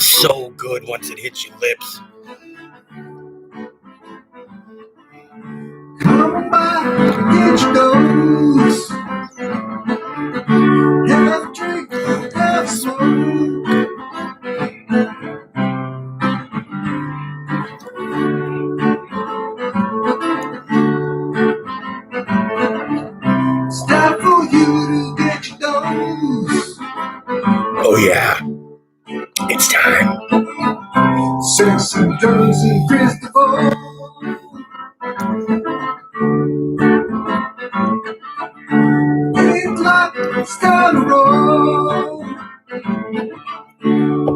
It's so good once it hits your lips. Come by, get your dose. Have a drink, have a smoke. It's time for you to get your dose. Oh yeah, it's time. Sex and drugs and Kris DeVold. Ain't like it's time to roll.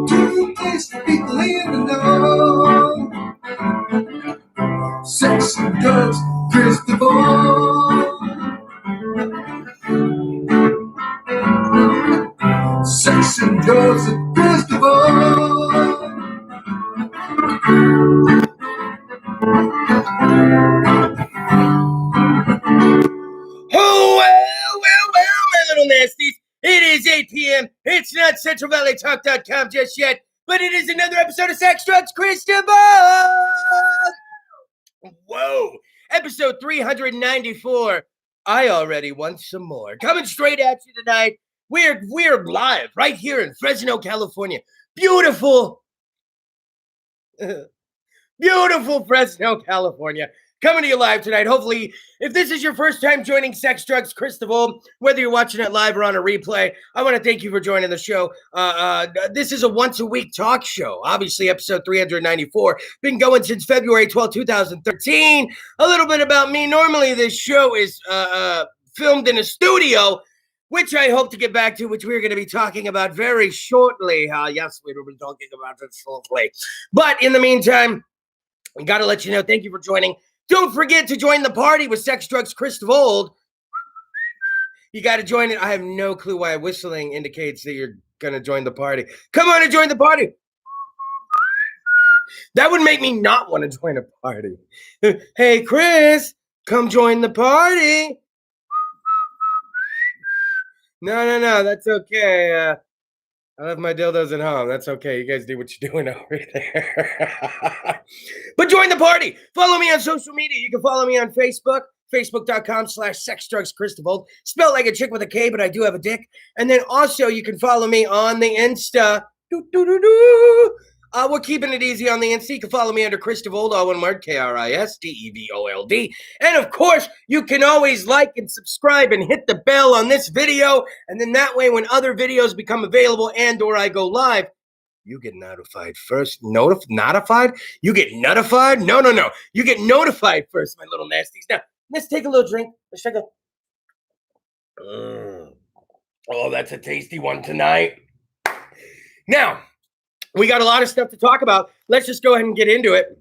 Two tasty people in the know. Sex and drugs, Kris DeVold. Sex and drugs and Kris DeVold. Oh, well, my little nasties. It is 8 p.m. It's not CentralValleyTalk.com just yet, but it is another episode of Sex, Drugs, Kris DeVold. Whoa, episode 394. I already want some more. Coming straight at you tonight. We're live right here in Fresno, California. Beautiful Fresno, California. Coming to you live tonight. Hopefully, if this is your first time joining Sex, Drugs, Kris DeVold, whether you're watching it live or on a replay, I want to thank you for joining the show. This is a once-a-week talk show. Obviously, episode 394. Been going since February 12, 2013. A little bit about me. Normally, this show is filmed in a studio, which I hope to get back to, which we're going to be talking about very shortly. Yes, we will be talking about it shortly. But in the meantime, I got to let you know, thank you for joining. Don't forget to join the party with Sex, Drugs, Kris DeVold. You got to join it. I have no clue why whistling indicates that you're going to join the party. Come on and join the party. That would make me not want to join a party. Hey, Kris, come join the party. No, that's okay. I left my dildos at home. That's okay. You guys do what you're doing over there. But join the party. Follow me on social media. You can follow me on Facebook, facebook.com/sexdrugskris DeVold. Spelled like a chick with a K, but I do have a dick. And then also you can follow me on the Insta. We're keeping it easy on the Insta. You can follow me under Kris DeVold, all one word, KrisDeVold. And of course, you can always like and subscribe and hit the bell on this video. And then that way, when other videos become available and or I go live, you get notified first. Notified? You get notified? No. You get notified first, my little nasties. Now, let's take a little drink. Let's take a... Oh, that's a tasty one tonight. Now, we got a lot of stuff to talk about. Let's just go ahead and get into it.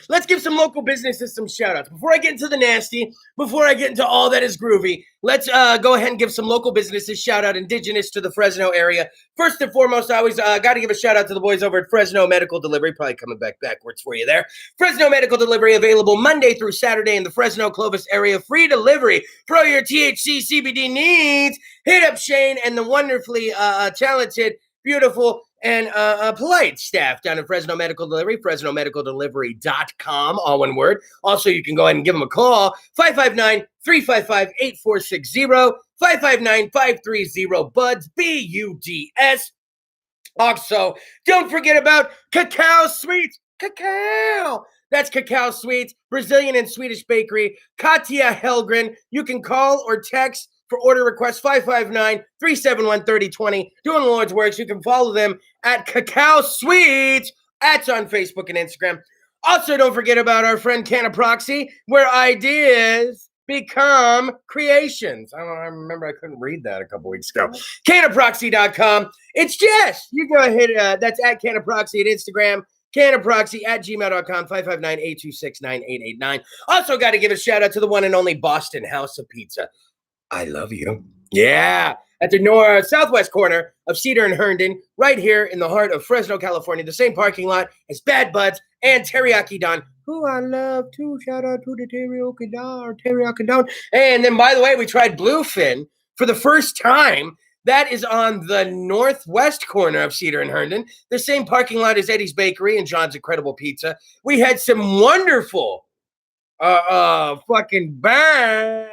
Let's give some local businesses some shout outs. Before I get into the nasty, before I get into all that is groovy, let's go ahead and give some local businesses shout out indigenous to the Fresno area. First and foremost, I always got to give a shout out to the boys over at Fresno Medical Delivery. Probably coming backwards for you there. Fresno Medical Delivery available Monday through Saturday in the Fresno Clovis area. Free delivery for all your THC CBD needs. Hit up Shane and the wonderfully talented, beautiful, and polite staff down in Fresno Medical Delivery, FresnoMedicalDelivery.com, all one word. Also, you can go ahead and give them a call, 559-355-8460, 559-530-BUDS, BUDS. Also, don't forget about Cacao Sweets. Cacao. That's Cacao Sweets, Brazilian and Swedish bakery, Katya Helgren. You can call or text for order request 559-371-3020. Doing the Lord's works. You can follow them at Cacao Sweets. That's on Facebook and Instagram. Also, don't forget about our friend Canaproxy, where ideas become creations. I remember I couldn't read that a couple weeks ago. Canaproxy.com. It's Jess. You go ahead. That's at Canaproxy at Instagram. Canaproxy at gmail.com, 559-826-9889. Also got to give a shout out to the one and only Boston House of Pizza. I love you. Yeah. At the southwest corner of Cedar and Herndon, right here in the heart of Fresno, California, the same parking lot as Bad Buds and Teriyaki Don, who I love too. Shout out to the Teriyaki Don. And then, by the way, we tried Bluefin for the first time That is on the northwest corner of Cedar and Herndon, the same parking lot as Eddie's Bakery and John's Incredible Pizza. We had some wonderful fucking bam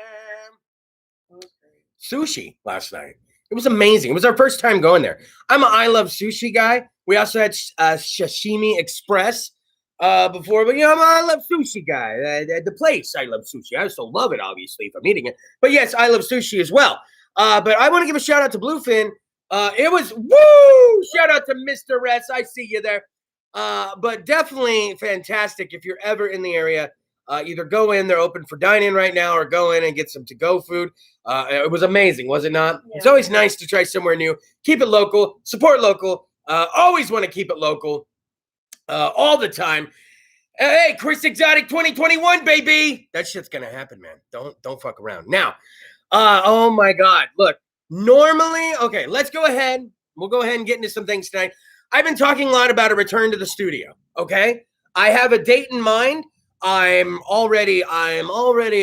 sushi last night. It was amazing. It was our first time going there. I'm an I Love Sushi guy. We also had Sashimi Express before, but I'm an I Love Sushi guy. The place, I Love Sushi. I also love it, obviously, if I'm eating it. But yes, I love sushi as well. But I want to give a shout out to Bluefin. It was woo! Shout out to Mr. Ress. I see you there. But definitely fantastic if you're ever in the area. Either go in, they're open for dine-in right now, or go in and get some to-go food. It was amazing, was it not? Yeah. It's always nice to try somewhere new. Keep it local, support local. Always want to keep it local all the time. Hey, Kris Exotic 2021, baby. That shit's going to happen, man. Don't fuck around. Now, oh my God. Look, normally, okay, let's go ahead. We'll go ahead and get into some things tonight. I've been talking a lot about a return to the studio, okay? I have a date in mind. I'm already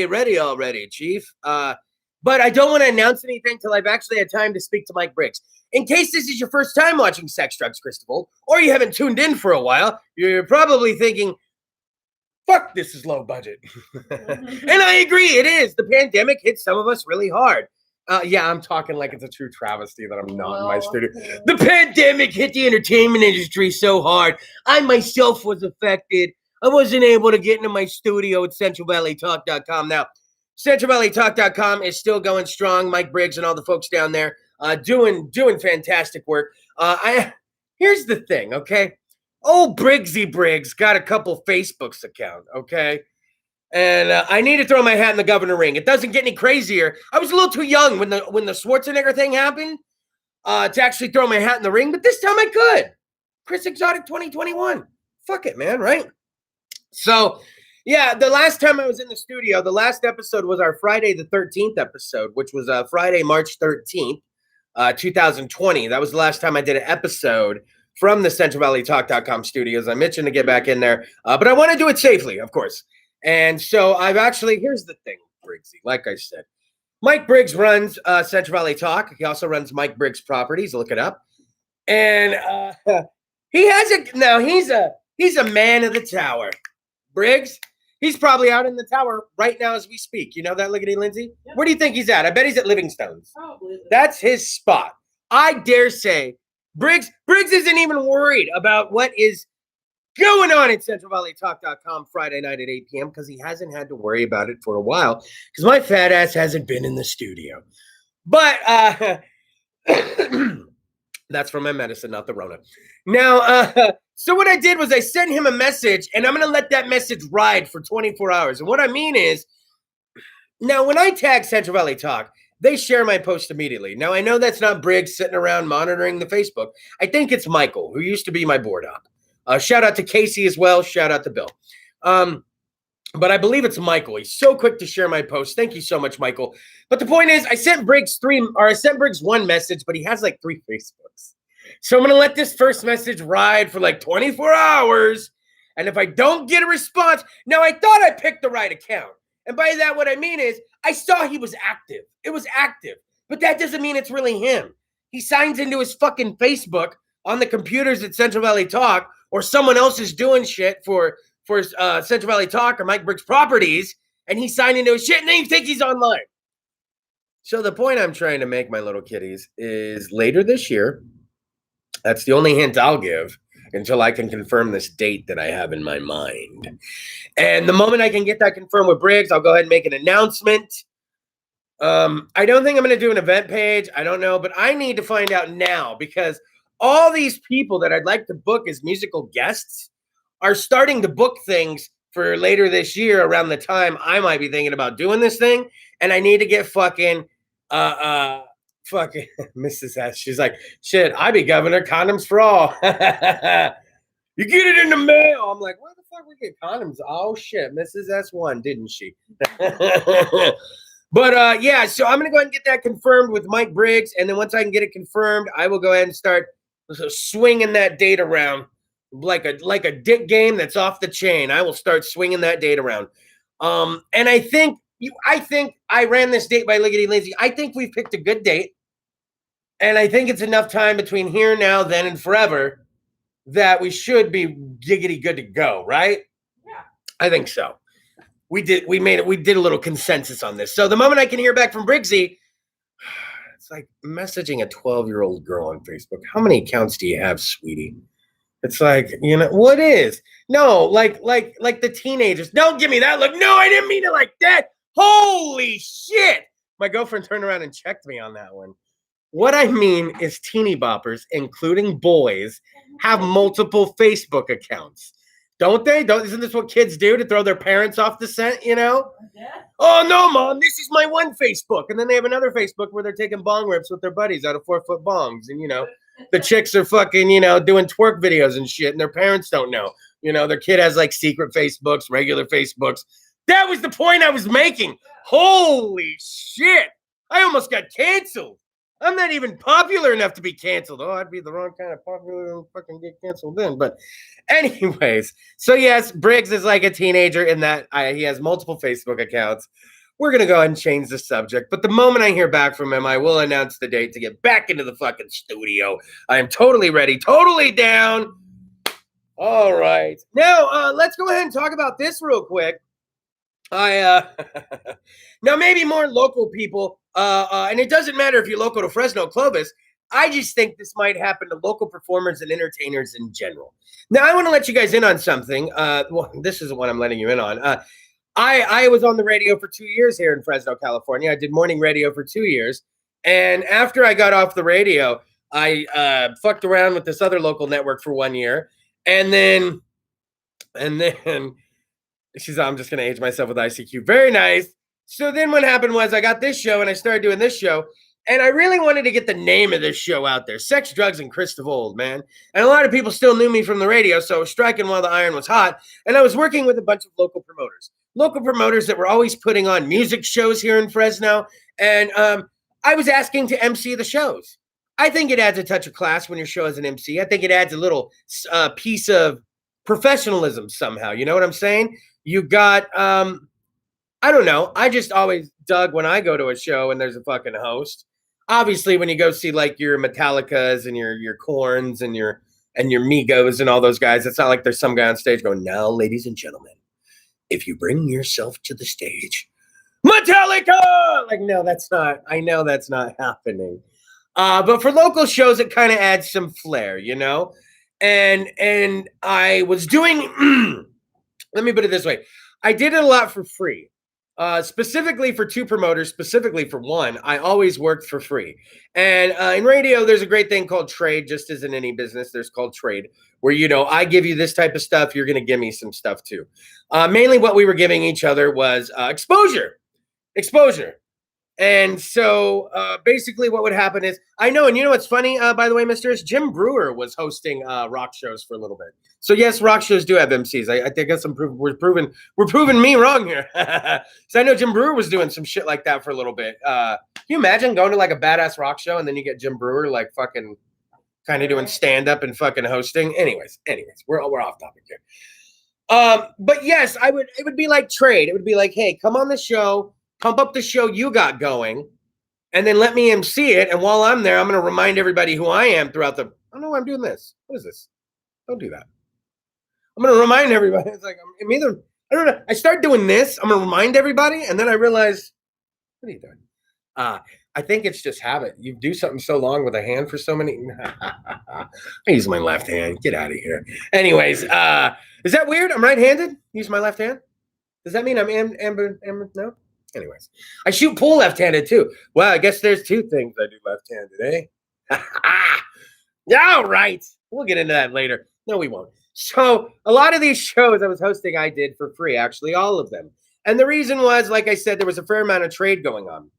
ready already, Chief. But I don't want to announce anything till I've actually had time to speak to Mike Briggs. In case this is your first time watching Sex, Drugs, Kris DeVold, or you haven't tuned in for a while, you're probably thinking, fuck, this is low budget. And I agree, it is. The pandemic hit some of us really hard. Yeah, I'm talking like it's a true travesty that I'm not in my studio. The pandemic hit the entertainment industry so hard. I myself was affected. I wasn't able to get into my studio at CentralValleyTalk.com. Now, CentralValleyTalk.com is still going strong. Mike Briggs and all the folks down there doing fantastic work. Here's the thing, okay? Old Briggsy Briggs got a couple Facebook's account, okay? And I need to throw my hat in the governor ring. It doesn't get any crazier. I was a little too young when the Schwarzenegger thing happened to actually throw my hat in the ring, but this time I could. Kris Exotic 2021. Fuck it, man, right? So, yeah, the last time I was in the studio, the last episode was our Friday the 13th episode, which was Friday, March 13th, 2020. That was the last time I did an episode from the CentralValleyTalk.com studios. I mentioned to get back in there, but I want to do it safely, of course. And so I've actually, here's the thing, Briggsy, like I said, Mike Briggs runs Central Valley Talk. He also runs Mike Briggs Properties. Look it up. And he has now he's a man of the tower. Briggs, he's probably out in the tower right now as we speak. You know that, Lickety Lindsay? Yep. Where do you think he's at? I bet he's at Livingstone's. Probably. That's his spot. I dare say Briggs isn't even worried about what is going on at CentralValleyTalk.com Friday night at 8 p.m. because he hasn't had to worry about it for a while because my fat ass hasn't been in the studio. But that's from my medicine, not the Rona. Now, so what I did was I sent him a message, and I'm going to let that message ride for 24 hours. And what I mean is, now when I tag Central Valley Talk, they share my post immediately. Now, I know that's not Briggs sitting around monitoring the Facebook. I think it's Michael, who used to be my board op. Shout out to Casey as well. Shout out to Bill. But I believe it's Michael. He's so quick to share my post. Thank you so much, Michael. But the point is, I sent Briggs one message, but he has like 3 Facebooks. So I'm going to let this first message ride for like 24 hours. And if I don't get a response, now I thought I picked the right account. And by that, what I mean is I saw he was active. It was active, but that doesn't mean it's really him. He signs into his fucking Facebook on the computers at Central Valley Talk, or someone else is doing shit for Central Valley Talk or Mike Briggs Properties, and he signed into his shit, and then you think he's online. So the point I'm trying to make, my little kitties, is later this year, that's the only hint I'll give until I can confirm this date that I have in my mind. And the moment I can get that confirmed with Briggs, I'll go ahead and make an announcement. I don't think I'm going to do an event page. I don't know, but I need to find out now because all these people that I'd like to book as musical guests are starting to book things for later this year around the time I might be thinking about doing this thing. And I need to get fucking Mrs. S. She's like, shit, I be governor, condoms for all. You get it in the mail. I'm like, where the fuck we get condoms? Oh shit, Mrs. S won, didn't she? But yeah, so I'm gonna go ahead and get that confirmed with Mike Briggs, and then once I can get it confirmed, I will go ahead and start swinging that date around like a dick game that's off the chain. I will start swinging that date around. And I think I ran this date by Lickety Lindsay. I think we've picked a good date. And I think it's enough time between here, now, then, and forever that we should be giggity good to go, right? Yeah. I think so. We did a little consensus on this. So the moment I can hear back from Briggsy, it's like messaging a 12-year-old girl on Facebook. How many accounts do you have, sweetie? It's like, what is? No, like the teenagers. Don't give me that look. No, I didn't mean it like that. Holy shit. My girlfriend turned around and checked me on that one. What I mean is teeny boppers, including boys, have multiple Facebook accounts. Don't they? Isn't this what kids do to throw their parents off the scent, Yeah. Oh, no, Mom, this is my one Facebook. And then they have another Facebook where they're taking bong rips with their buddies out of 4-foot bongs. And, the chicks are fucking, doing twerk videos and shit, and their parents don't know. Their kid has like secret Facebooks, regular Facebooks. That was the point I was making. Holy shit. I almost got canceled. I'm not even popular enough to be canceled. Oh, I'd be the wrong kind of popular and fucking get canceled then. But anyways, so yes, Briggs is like a teenager in that he has multiple Facebook accounts. We're going to go ahead and change the subject. But the moment I hear back from him, I will announce the date to get back into the fucking studio. I am totally ready, totally down. All right. Now, let's go ahead and talk about this real quick. Now maybe more local people, and it doesn't matter if you're local to Fresno, Clovis. I just think this might happen to local performers and entertainers in general. Now, I want to let you guys in on something. Well, this isn't what I'm letting you in on. I was on the radio for 2 years here in Fresno, California. I did morning radio for 2 years. And after I got off the radio, I fucked around with this other local network for 1 year. And then she's, I'm just going to age myself with ICQ. Very nice. So then what happened was I got this show and I started doing this show. And I really wanted to get the name of this show out there. Sex, Drugs, and Kris DeVold, man. And a lot of people still knew me from the radio, so I was striking while the iron was hot. And I was working with a bunch of local promoters. Local promoters that were always putting on music shows here in Fresno. And I was asking to MC the shows. I think it adds a touch of class when your show is an MC. I think it adds a little piece of professionalism somehow. You know what I'm saying? You got, I don't know. I just always dug when I go to a show and there's a fucking host. Obviously, when you go see like your Metallicas and your Korns and your Migos and all those guys, it's not like there's some guy on stage going, "Now, ladies and gentlemen, if you bring yourself to the stage, Metallica!" Like, no, that's not. I know that's not happening. But for local shows, it kind of adds some flair, And I was doing. Let me put it this way: I did it a lot for free. Specifically for two promoters, specifically for one, I always worked for free. And in radio, there's a great thing called trade, just as in any business, there's called trade, where, I give you this type of stuff, you're going to give me some stuff too. Mainly what we were giving each other was exposure. And so basically what would happen is, I know, and what's funny, by the way, misters, Jim Brewer was hosting rock shows for a little bit. So yes, rock shows do have MCs. I think we're proving me wrong here. So I know Jim Brewer was doing some shit like that for a little bit. Can you imagine going to like a badass rock show and then you get Jim Brewer like fucking kind of doing stand up and fucking hosting? Anyways, we're off topic here. But yes, it would be like trade. It would be like, hey, come on the show. Pump up the show you got going, and then let me MC it. And while I'm there, I'm going to remind everybody who I am throughout I don't know why I'm doing this. What is this? Don't do that. I'm going to remind everybody. It's like, I don't know. I start doing this. I'm going to remind everybody. And then I realize, what are you doing? I think it's just habit. You do something so long with a hand for so many. I use my left hand. Get out of here. Anyways, is that weird? I'm right-handed. Use my left hand. Does that mean I'm amber? No? Anyways, I shoot pool left-handed too. Well, I guess there's two things I do left-handed, eh? Yeah, all right. We'll get into that later. No, we won't. So a lot of these shows I was hosting, I did for free, actually, all of them. And the reason was, like I said, there was a fair amount of trade going on.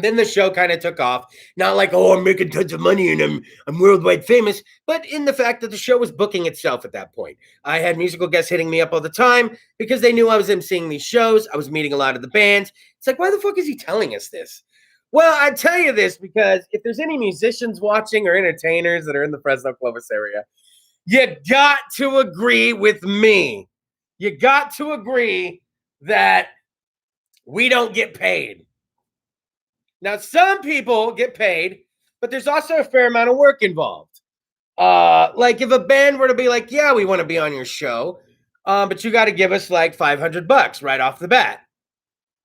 Then the show kind of took off. Not like, oh, I'm making tons of money and I'm worldwide famous, but in the fact that the show was booking itself at that point. I had musical guests hitting me up all the time because they knew I was emceeing these shows. I was meeting a lot of the bands. It's like, why the fuck is he telling us this? Well, I tell you this because if there's any musicians watching or entertainers that are in the Fresno Clovis area, you got to agree with me. You got to agree that we don't get paid. Now, some people get paid but there's also a fair amount of work involved. Like if a band were to be like, yeah, we want to be on your show, but you got to give us like $500 right off the bat.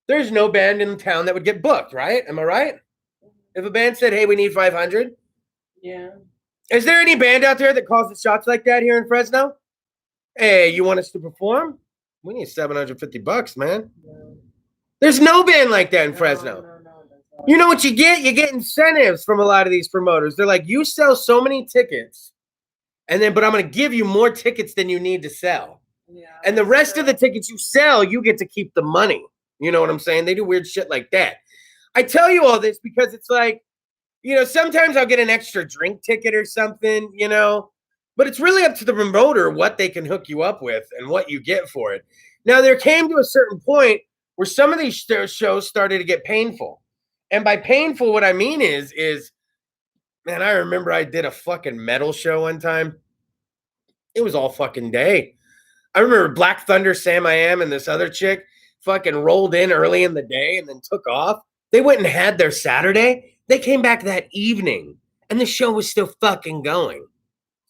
There's no band in town that would get booked, right? Am I right? If a band said, hey, we need 500. Yeah. Is there any band out there that calls the shots like that here in Fresno? Hey, you want us to perform? We need $750, man. No. There's no band like that in Fresno. No. You know what you get? You get incentives from a lot of these promoters. They're like, you sell so many tickets, but I'm going to give you more tickets than you need to sell. Yeah. And the rest of the tickets you sell, you get to keep the money. You know what I'm saying? They do weird shit like that. I tell you all this because it's like, sometimes I'll get an extra drink ticket or something, but it's really up to the promoter what they can hook you up with and what you get for it. Now, there came to a certain point where some of these shows started to get painful. And by painful, what I mean is, man, I remember I did a fucking metal show one time. It was all fucking day. I remember Black Thunder, Sam I Am, and this other chick fucking rolled in early in the day and then took off. They went and had their Saturday. They came back that evening, and the show was still fucking going.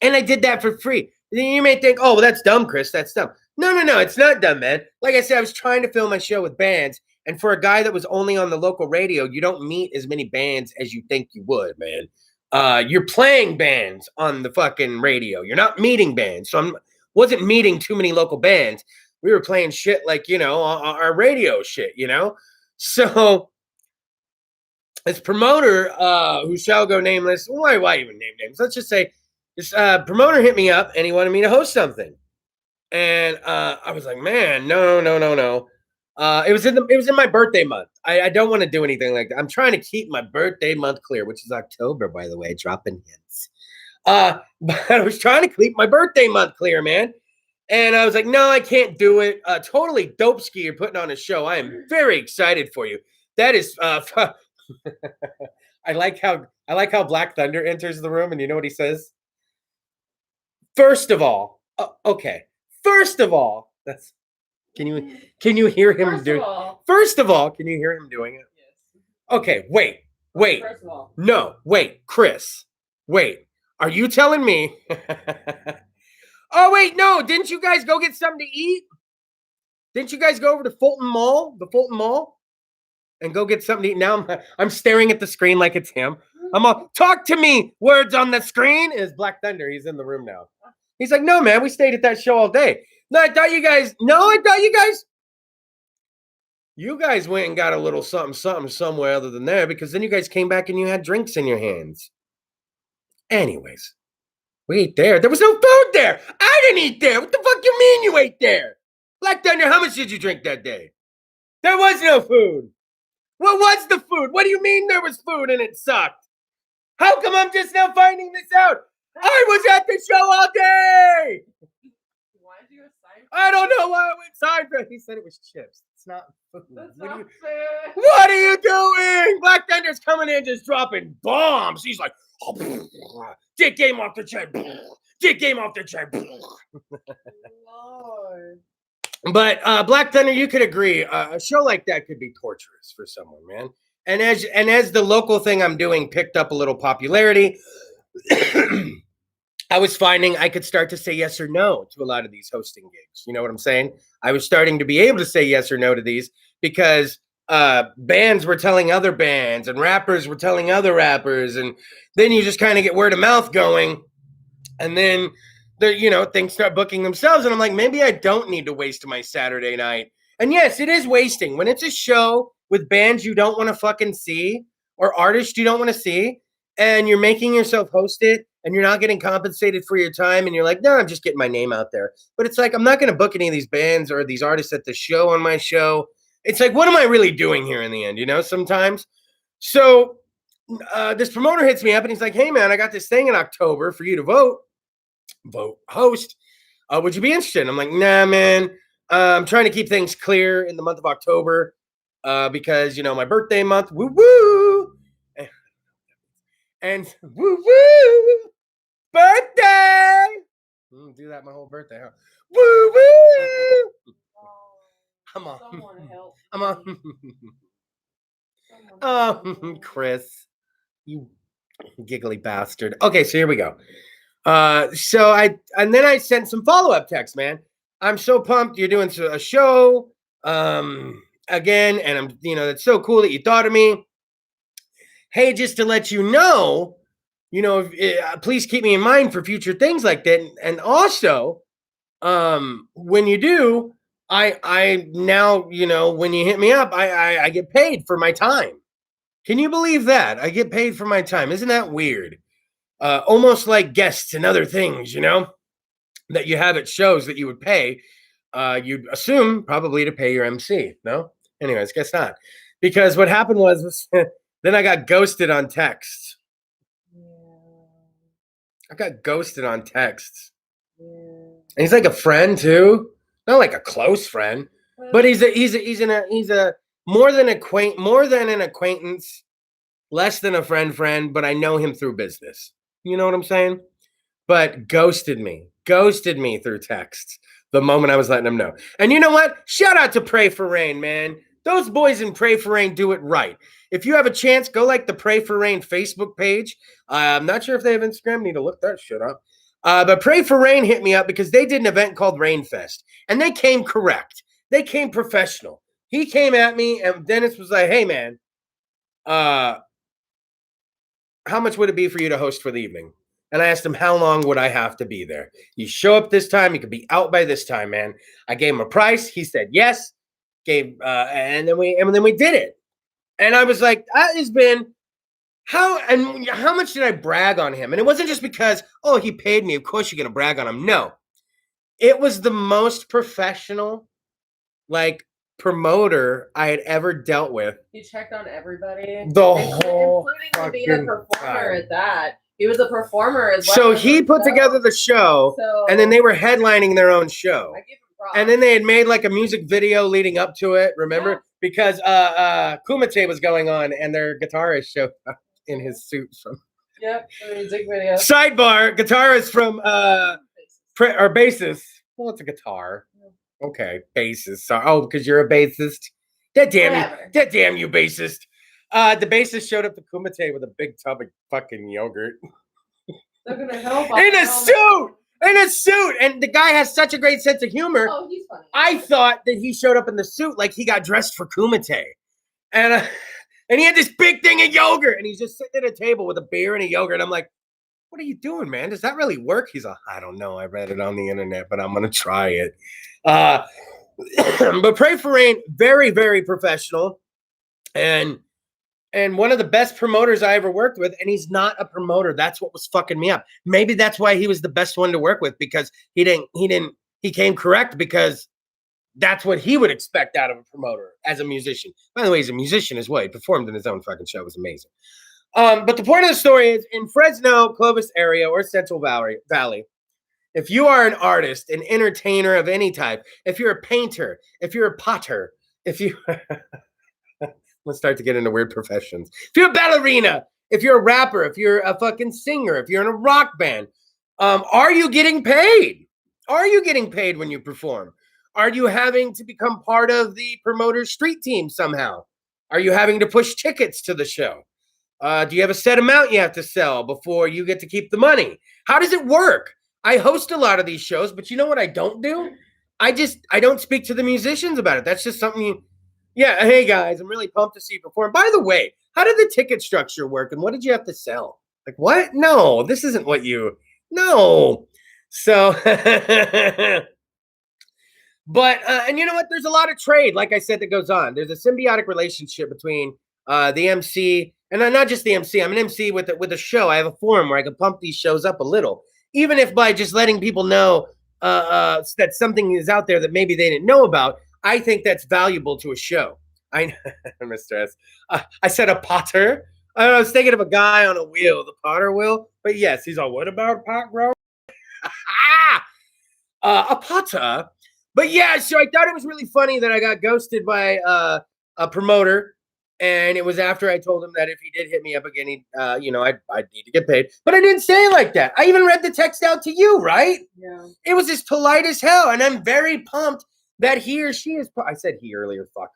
And I did that for free. You may think, oh, well, that's dumb, Kris. That's dumb. No, it's not dumb, man. Like I said, I was trying to film my show with bands, and for a guy that was only on the local radio, you don't meet as many bands as you think you would, man. You're playing bands on the fucking radio. You're not meeting bands. So I wasn't meeting too many local bands. We were playing shit like, our radio shit, So this promoter, who shall go nameless, why even name names? Let's just say this promoter hit me up and he wanted me to host something. And I was like, man, no. It was in my birthday month. I don't want to do anything like that. I'm trying to keep my birthday month clear, which is October, by the way, dropping hints. But I was trying to keep my birthday month clear, man. And I was like, no, I can't do it. Totally dope ski. You're putting on a show. I am very excited for you. That is, I like how Black Thunder enters the room, and you know what he says? First of all, okay. First of all, can you hear him do? First of all, can you hear him doing it? Yes. Okay, wait. First of all. No, wait, Kris. Wait. Are you telling me? Oh, wait, no. Didn't you guys go get something to eat? Didn't you guys go over to the Fulton Mall, and go get something to eat? Now I'm staring at the screen like it's him. I'm all, talk to me. Words on the screen is Black Thunder. He's in the room now. He's like, no, man, we stayed at that show all day. No, I thought you guys went and got a little something somewhere other than there, because then you guys came back and you had drinks in your hands. Anyways, we ate there. There was no food there. I didn't eat there. What the fuck you mean you ate there? Black Thunder, how much did you drink that day? There was no food. What was the food? What do you mean there was food and it sucked? How come I'm just now finding this out? I was at the show all day. Why did you go sign? I don't know why I went side for it. He said it was chips. It's not food. That's not fair. What are you doing? Black Thunder's coming in just dropping bombs. He's like, dick game off the chair. Dick game off the chair. Lord. But Black Thunder, you could agree, a show like that could be torturous for someone, man. And as the local thing I'm doing picked up a little popularity, I was finding I could start to say yes or no to a lot of these hosting gigs. You know what I'm saying? I was starting to be able to say yes or no to these because bands were telling other bands and rappers were telling other rappers. And then you just kind of get word of mouth going. And then, things start booking themselves. And I'm like, maybe I don't need to waste my Saturday night. And yes, it is wasting. When it's a show with bands you don't want to fucking see or artists you don't want to see, and you're making yourself host it, and you're not getting compensated for your time, and you're like, no, I'm just getting my name out there. But it's like, I'm not going to book any of these bands or these artists at the show on my show. It's like, what am I really doing here in the end, sometimes? So this promoter hits me up, and he's like, hey, man, I got this thing in October for you to vote host. Would you be interested? I'm like, nah, man. I'm trying to keep things clear in the month of October because, my birthday month, woo-woo. And woo-woo, birthday. Do that my whole birthday, huh? Woo-woo. Come on. Someone help. Come on. Kris, you Giggly bastard. Okay, so here we go. And then I sent some follow-up texts, man. I'm so pumped you're doing a show again, and I'm, it's so cool that you thought of me. Hey, just to let you know, please keep me in mind for future things like that. And also, when you do, I now, when you hit me up, I get paid for my time. Can you believe that? I get paid for my time. Isn't that weird? Almost like guests and other things, that you have at shows that you would pay. You'd assume probably to pay your MC. No? Anyways, guess not. Because what happened was then I got ghosted on texts. I got ghosted on texts. And he's like a friend too. Not like a close friend, but he's a more than an acquaintance, less than a friend, but I know him through business. You know what I'm saying? But ghosted me through texts the moment I was letting him know. And you know what? Shout out to Pray for Rain, man. Those boys in Pray for Rain do it right. If you have a chance, go like the Pray for Rain Facebook page. I'm not sure if they have Instagram. Need to look that shit up. But Pray for Rain hit me up because they did an event called Rainfest. And they came correct. They came professional. He came at me, and Dennis was like, hey, man, how much would it be for you to host for the evening? And I asked him, how long would I have to be there? You show up this time, you could be out by this time, man. I gave him a price. He said yes. And then we did it. And I was like, that has been how much did I brag on him? And it wasn't just because, oh, he paid me. Of course you're gonna brag on him. No, it was the most professional, like, promoter I had ever dealt with. He checked on everybody. The whole including being a performer at that. He was a performer as well. So he put together the show, and then they were headlining their own show. I give him props. And then they had made like a music video leading up to it, remember? Yeah. Because Kumite was going on, and their guitarist showed up in his suit from. Yep, the music video. Sidebar: guitarist from or bassist. Well, it's a guitar. Okay, bassist. Sorry. Oh, because you're a bassist. That damn you, bassist. The bassist showed up to Kumite with a big tub of fucking yogurt. They're gonna help. In a suit, and the guy has such a great sense of humor. Oh, he's funny. I thought that he showed up in the suit like he got dressed for Kumite, and he had this big thing of yogurt, and he's just sitting at a table with a beer and a yogurt. I'm like, what are you doing, man? Does that really work? He's like, I don't know. I read it on the internet, but I'm gonna try it. But Pray for Rain, very, very professional, and one of the best promoters I ever worked with, and he's not a promoter. That's what was fucking me up. Maybe that's why he was the best one to work with, because he came correct, because that's what he would expect out of a promoter as a musician. By the way, he's a musician as well. He performed in his own fucking show. It was amazing. But the point of the story is, in Fresno, Clovis area, or Central Valley, if you are an artist, an entertainer of any type, if you're a painter, if you're a potter, if you... Let's start to get into weird professions. If you're a ballerina, if you're a rapper, if you're a fucking singer, if you're in a rock band, are you getting paid? Are you getting paid when you perform? Are you having to become part of the promoter's street team somehow? Are you having to push tickets to the show? Do you have a set amount you have to sell before you get to keep the money? How does it work? I host a lot of these shows, but you know what I don't do? I don't speak to the musicians about it. That's just something yeah, hey guys, I'm really pumped to see you perform. By the way, how did the ticket structure work, and what did you have to sell? Like, what? No, this isn't what you... No. So, but, and you know what? There's a lot of trade, like I said, that goes on. There's a symbiotic relationship between the MC, and not just the MC. I'm an MC with a show. I have a forum where I can pump these shows up a little, even if by just letting people know that something is out there that maybe they didn't know about. I think that's valuable to a show. Mr. S. I said a potter. I was thinking of a guy on a wheel, the Potter wheel. But yes, he's all, what about pot, bro? A potter. But yeah, so I thought it was really funny that I got ghosted by a promoter. And it was after I told him that if he did hit me up again, I'd need to get paid. But I didn't say it like that. I even read the text out to you, right? Yeah. It was as polite as hell. And I'm very pumped that he or she is, I said he earlier, fuck.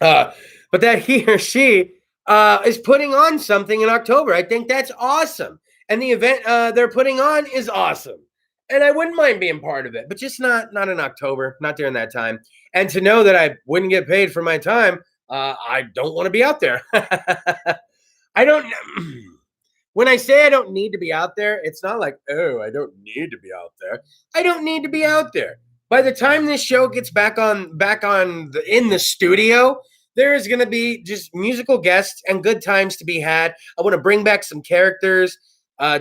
But that he or she is putting on something in October. I think that's awesome. And the event they're putting on is awesome. And I wouldn't mind being part of it, but just not in October, not during that time. And to know that I wouldn't get paid for my time, I don't want to be out there. I don't when I say I don't need to be out there, it's not like, oh, I don't need to be out there. I don't need to be out there. By the time this show gets back on in the studio, there is going to be just musical guests and good times to be had. I want to bring back some characters,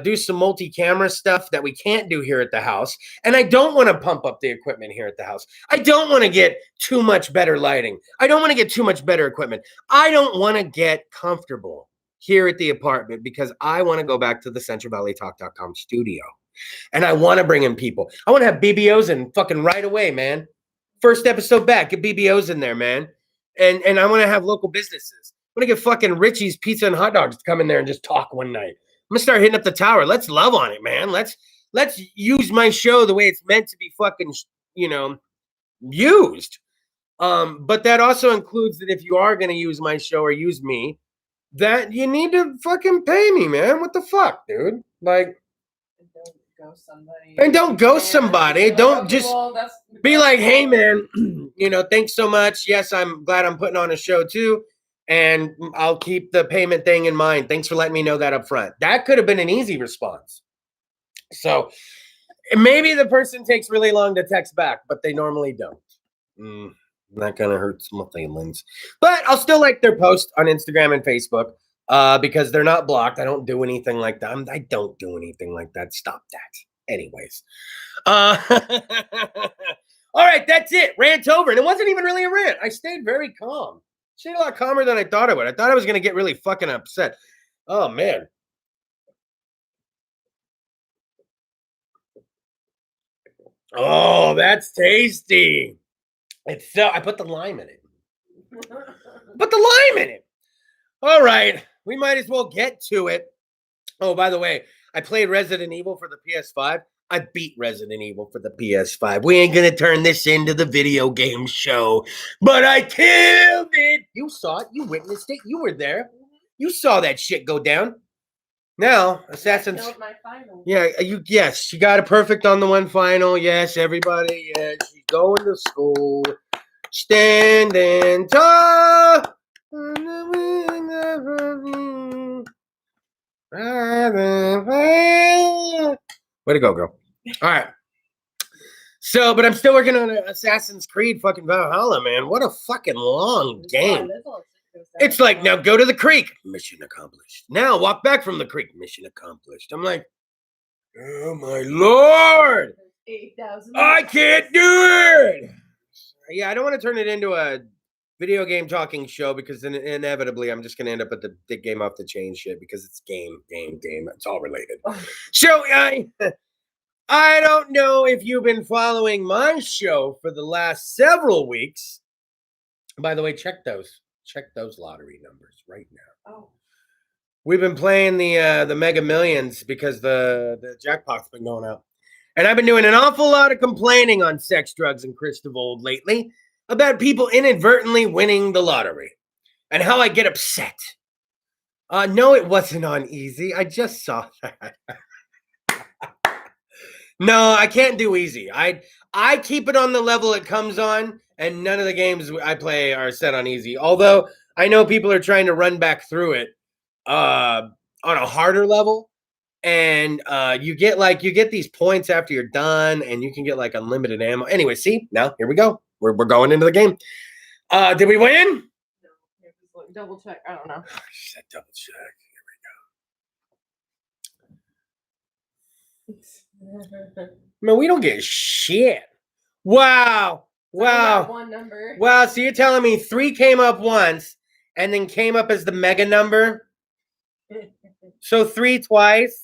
do some multi-camera stuff that we can't do here at the house. And I don't want to pump up the equipment here at the house. I don't want to get too much better lighting. I don't want to get too much better equipment. I don't want to get comfortable here at the apartment because I want to go back to the CentralValleyTalk.com studio. And I want to bring in people. I want to have BBOs in fucking right away, man. First episode back, get BBOs in there, man. And I want to have local businesses. I want to get fucking Richie's Pizza and Hot Dogs to come in there and just talk one night. I'm gonna start hitting up the tower. Let's love on it, man. Let's use my show the way it's meant to be fucking, used. But that also includes that if you are gonna use my show or use me, that you need to fucking pay me, man. What the fuck, dude? Like, don't ghost somebody. Don't just be like, hey, man, thanks so much. Yes, I'm glad I'm putting on a show too. And I'll keep the payment thing in mind. Thanks for letting me know that up front. That could have been an easy response. So maybe the person takes really long to text back, but they normally don't. That kind of hurts my feelings. But I'll still like their post on Instagram and Facebook because they're not blocked. I don't do anything like that. I don't do anything like that. Stop that. Anyways. All right, that's it. Rant over. And it wasn't even really a rant. I stayed very calm. Stayed a lot calmer than I thought I would. I thought I was going to get really fucking upset. Oh, man. Oh, that's tasty. I put the lime in it. All right. We might as well get to it. Oh, by the way, I played Resident Evil for the PS5. I beat Resident Evil for the PS5. We ain't going to turn this into the video game show, but I killed it. You saw it. You witnessed it. You were there. You saw that shit go down. Now, Assassin's... I killed my final. Yeah, yes, she got it perfect on the one final. Yes, everybody. Yes, she's going to school. Standing tall. Way to go, girl. All right. So, but I'm still working on Assassin's Creed fucking Valhalla, man. What a fucking long game. It's like, now go to the creek. Mission accomplished. Now walk back from the creek. Mission accomplished. I'm like, oh my Lord. 8,000. I can't do it. Yeah, I don't want to turn it into a video game talking show because then inevitably I'm just going to end up at the game off the chain shit because it's game. It's all related. So I don't know if you've been following my show for the last several weeks. By the way, check those lottery numbers right now. Oh. We've been playing the Mega Millions because the jackpot's been going up. And I've been doing an awful lot of complaining on Sex, Drugs, and Kris DeVold lately about people inadvertently winning the lottery and how I get upset. No, it wasn't on easy. I just saw that. No, I can't do easy. I keep it on the level it comes on, and none of the games I play are set on easy. Although I know people are trying to run back through it on a harder level. And you get these points after you're done, and you can get like unlimited ammo. Anyway, see, now here we go. We're going into the game. Did we win? No, double check. I don't know. She said double check. Here we go. Man, we don't get shit. Wow. One number. Wow. So you're telling me 3 came up once, and then came up as the mega number? So 3 twice.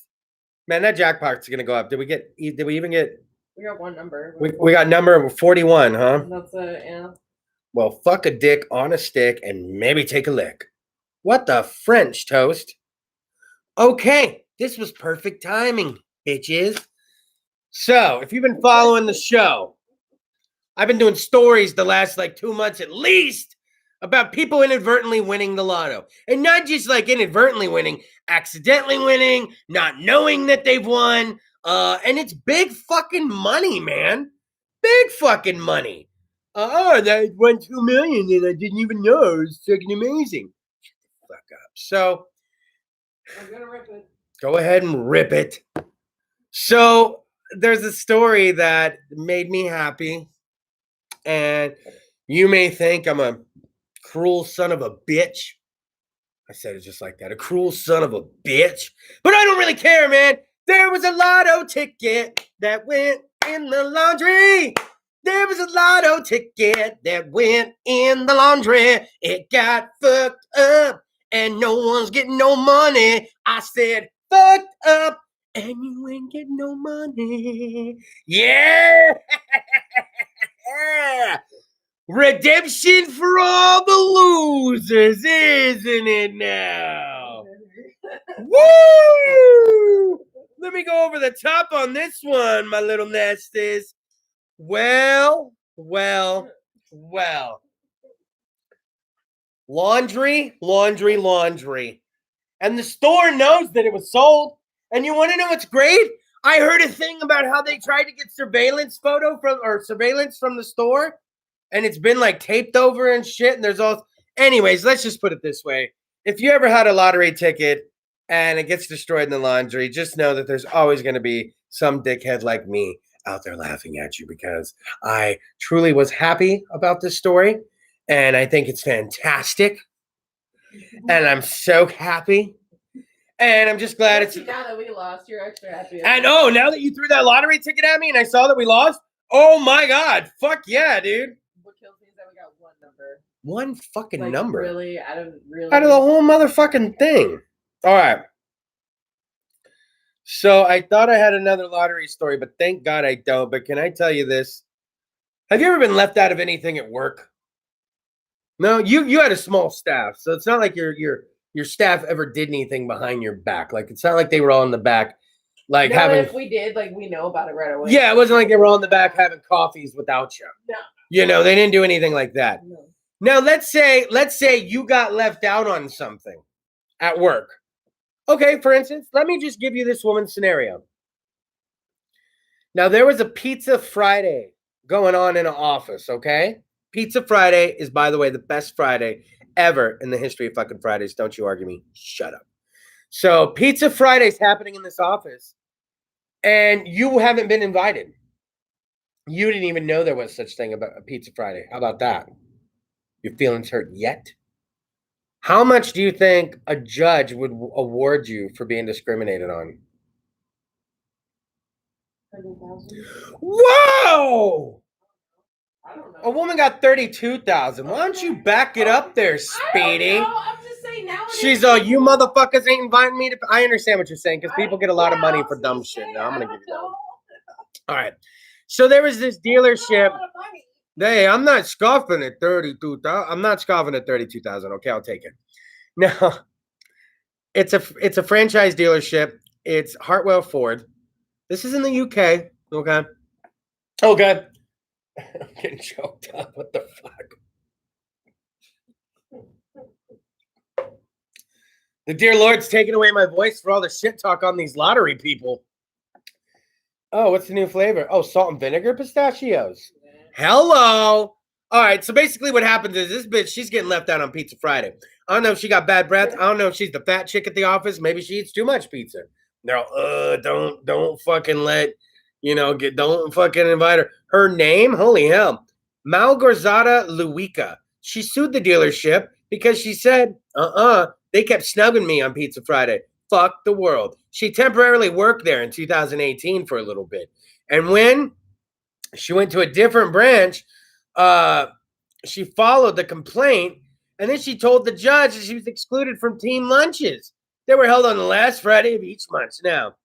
Man, that jackpot's gonna go up. Did we even get? We got one number. We got number 41, huh? That's it, yeah. Well, fuck a dick on a stick and maybe take a lick. What the French toast? Okay, this was perfect timing, bitches. So, if you've been following the show, I've been doing stories the last 2 months at least about people inadvertently winning the lotto. And not just like inadvertently winning, accidentally winning, not knowing that they've won. And it's big fucking money, man. Big fucking money. That won 2 million and I didn't even know. It was fucking amazing. Shut the fuck up. So I'm gonna rip it. go ahead and rip it. So there's a story that made me happy. And you may think I'm a cruel son of a bitch. I said it just like that. A cruel son of a bitch. But I don't really care, man. There was a lotto ticket that went in the laundry. There was a lotto ticket that went in the laundry. It got fucked up and no one's getting no money. I said, fucked up and you ain't getting no money. Yeah. Redemption for all the losers, isn't it now? Woo! Let me go over the top on this one, my little nesties. Well. Laundry. And the store knows that it was sold. And you want to know what's great? I heard a thing about how they tried to get surveillance from the store. And it's been like taped over and shit. And there's all. Anyways, let's just put it this way. If you ever had a lottery ticket and it gets destroyed in the laundry, just know that there's always going to be some dickhead like me out there laughing at you because I truly was happy about this story. And I think it's fantastic. And I'm so happy. And I'm just glad it's. Now that we lost, you're extra happy. I know. Now that you threw that lottery ticket at me and I saw that we lost. Oh my God. Fuck yeah, dude. What kills me is that we got one number. One fucking Like, number. Really? Out of the whole motherfucking thing. All right. So I thought I had another lottery story, but thank God I don't. But can I tell you this? Have you ever been left out of anything at work? No, you had a small staff, so it's not like your staff ever did anything behind your back. Like it's not like they were all in the back, like no, having. If we did, like we know about it right away. Yeah, it wasn't like they were all in the back having coffees without you. No. You know, they didn't do anything like that. No. Now let's say you got left out on something at work. Okay, for instance, let me just give you this woman's scenario. Now, there was a Pizza Friday going on in an office, okay? Pizza Friday is, by the way, the best Friday ever in the history of fucking Fridays. Don't you argue me. Shut up. So, Pizza Friday's happening in this office, and you haven't been invited. You didn't even know there was such thing about a Pizza Friday. How about that? Your feelings hurt yet? How much do you think a judge would award you for being discriminated on? 30,000. Whoa! I don't know. A woman got 32,000. Why don't you back it up there, Speedy? I don't know. I'm just saying now. She's all, you motherfuckers ain't inviting me to. I understand what you're saying because people get a lot of money for dumb shit. Now I'm gonna give you that. All right. So there was this dealership. Hey, I'm not scoffing at 32,000. I'm not scoffing at 32,000. Okay, I'll take it. Now, it's a franchise dealership. It's Hartwell Ford. This is in the UK. Okay. I'm getting choked up. What the fuck? The dear Lord's taking away my voice for all the shit talk on these lottery people. Oh, what's the new flavor? Oh, salt and vinegar pistachios. Hello. All right. So basically what happens is this bitch, she's getting left out on Pizza Friday. I don't know if she got bad breath. I don't know if she's the fat chick at the office. Maybe she eats too much pizza. They're all, don't fucking let, don't fucking invite her. Her name, holy hell, Malgorzata Luica. She sued the dealership because she said, they kept snubbing me on Pizza Friday. Fuck the world. She temporarily worked there in 2018 for a little bit. And when she went to a different branch, she followed the complaint, and then she told the judge that she was excluded from team lunches. They were held on the last Friday of each month. Now,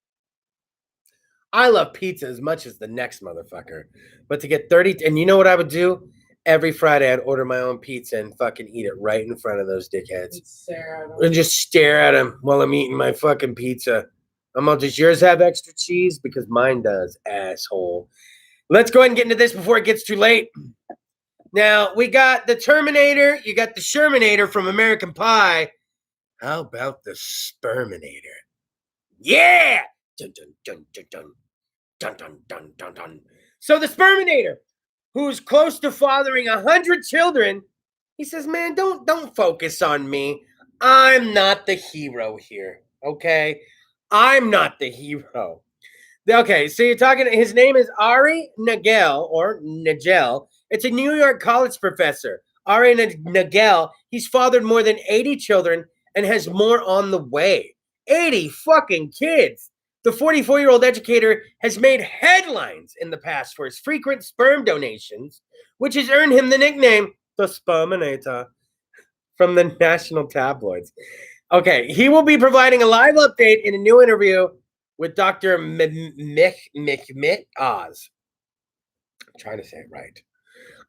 I love pizza as much as the next motherfucker, but to get 30, and you know what I would do? Every Friday, I'd order my own pizza and fucking eat it right in front of those dickheads. And just stare at them while I'm eating my fucking pizza. Does yours have extra cheese? Because mine does, asshole. Let's go ahead and get into this before it gets too late. Now, we got the Terminator. You got the Shermanator from American Pie. How about the Sperminator? Yeah! Dun, dun, dun, dun, dun. Dun, dun, dun, dun, dun. So the Sperminator, who's close to fathering 100 children, he says, man, don't focus on me. I'm not the hero here, okay? I'm not the hero. Okay, so you're talking, his name is Ari Nagel, or Nagel. It's a New York college professor. Ari Nagel, he's fathered more than 80 children and has more on the way. 80 fucking kids. The 44-year-old educator has made headlines in the past for his frequent sperm donations, which has earned him the nickname the Sperminator from the national tabloids. Okay, he will be providing a live update in a new interview with Dr. Mehmet Oz. I'm trying to say it right.